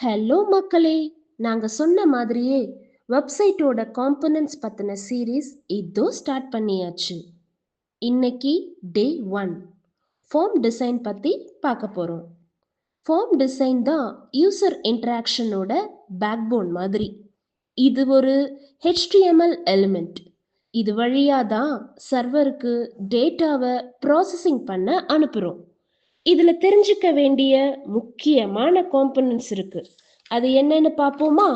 Hello மக்களே! நாங்க சொன்ன மாதிரியே வெப்சைட்டோட காம்போனன்ட்ஸ் பத்தின சீரீஸ் இதோ ஸ்டார்ட் பண்ணியாச்சு. இன்னைக்கு டே 1 ஃபார்ம் டிசைன் பத்தி பார்க்க போறோம். ஃபார்ம் டிசைன் தான் யூசர் இன்டராக்ஷனோட பேக்போன் மாதிரி. இது ஒரு HTML எலிமெண்ட். இது வழியா தான் சர்வருக்கு டேட்டாவை ப்ராசஸிங் பண்ண அனுப்புறோம். இதுல தெரிஞ்சுக்க வேண்டிய முக்கியமான காம்போனன்ட்ஸ் இருக்கு. அது என்னன்னு பார்ப்போமா?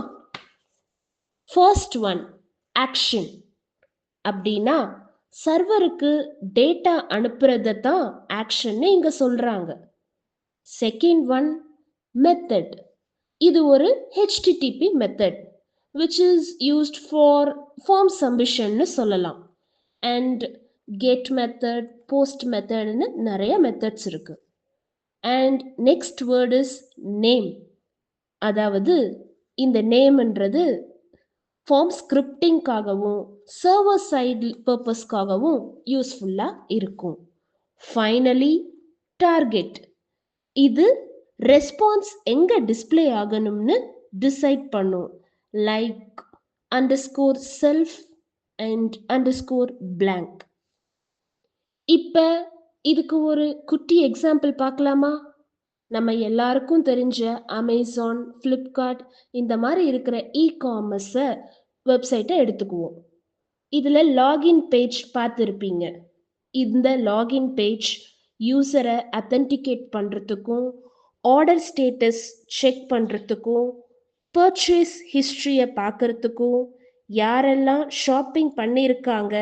First one action. அப்படின்னா சர்வருக்கு டேட்டா அனுப்புறதை தான் ஆக்ஷன்னு இங்க சொல்றாங்க. Second one method. இது ஒரு HTTP method which is used for form submissionன்னு சொல்லலாம். அண்ட் கெட் மெத்தட், போஸ்ட் மெத்தட்னு நிறைய மெத்தட்ஸ் இருக்கு. And next word is name. அதாவது இந்த நேம்ன்றது ஃபார்ம் ஸ்கிரிப்டிங்காகவும் சர்வர் சைடு பர்பஸ்க்காகவும் யூஸ்ஃபுல்லாக இருக்கும். Finally target. இது ரெஸ்பான்ஸ் எங்கே டிஸ்பிளே ஆகணும்னு டிசைட் பண்ணும். Like underscore self and underscore blank. இப்போ இதுக்கு ஒரு குட்டி எக்ஸாம்பிள் பார்க்கலாமா? நம்ம எல்லாருக்கும் தெரிஞ்ச அமேசான், ஃப்ளிப்கார்ட் இந்த மாதிரி இருக்கிற இ-காமர்ஸை வெப்சைட்டை எடுத்துக்குவோம். இதில் லாகின் பேஜ் பார்த்துருப்பீங்க. இந்த லாகின் பேஜ் யூசரை அத்தன்டிகேட் பண்ணுறதுக்கும், ஆர்டர் ஸ்டேட்டஸ் செக் பண்ணுறதுக்கும், பர்ச்சேஸ் ஹிஸ்ட்ரியை பார்க்குறதுக்கும், யாரெல்லாம் ஷாப்பிங் பண்ணியிருக்காங்க,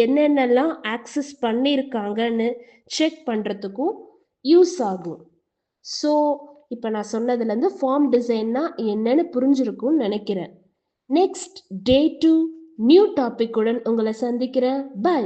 என்னென்னலாம் ஆக்சஸ் பண்ணியிருக்காங்கன்னு செக் பண்ணுறதுக்கும் யூஸ் ஆகும். ஸோ இப்போ நான் சொன்னதுலேருந்து ஃபார்ம் டிசைன்னா என்னன்னு புரிஞ்சிருக்கும்னு நினைக்கிறேன். நெக்ஸ்ட் டே 2 நியூ டாபிக்குடன் உங்களை சந்திக்கிறேன். பை.